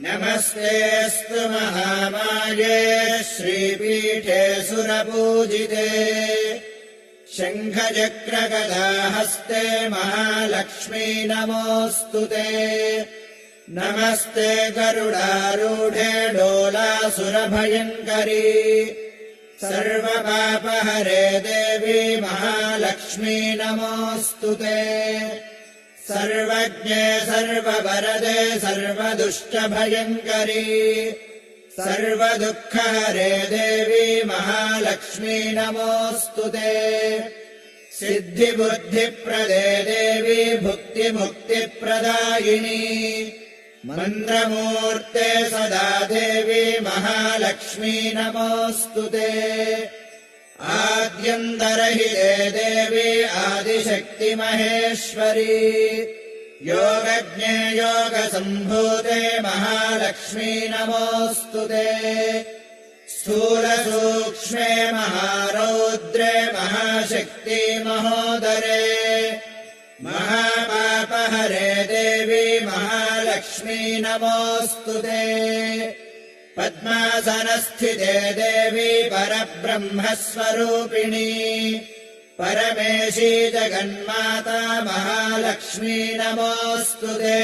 नमस्तेऽस्तु महामाये श्रीपीठे सुरपूजिते शङ्खचक्रगदाहस्ते महालक्ष्मी नमोऽस्तु ते। नमस्ते गरुडारूढे डोलासुरभयङ्करी सर्वपापहरे देवी महालक्ष्मी नमोऽस्तु ते। सर्वज्ञे सर्ववरदे सर्वदुष्टभयङ्करी सर्वदुःखहरे देवी महालक्ष्मी नमोऽस्तु ते। सिद्धिबुद्धिप्रदे देवी भुक्तिमुक्तिप्रदायिनी मन्त्रमूर्ते सदा देवी महालक्ष्मी नमोऽस्तु ते। आद्यन्तरहिते देवी आदिशक्तिमहेश्वरी योगज्ञे योगसम्भूते महालक्ष्मी नमोऽस्तु ते। स्थूलसूक्ष्मे महारौद्रे महाशक्ति महोदरे महापापहरे देवी महालक्ष्मी नमोऽस्तु ते। पद्मासनस्थिते देवी परब्रह्मस्वरूपिणी परमेशी जगन्माता महालक्ष्मी नमोऽस्तु ते।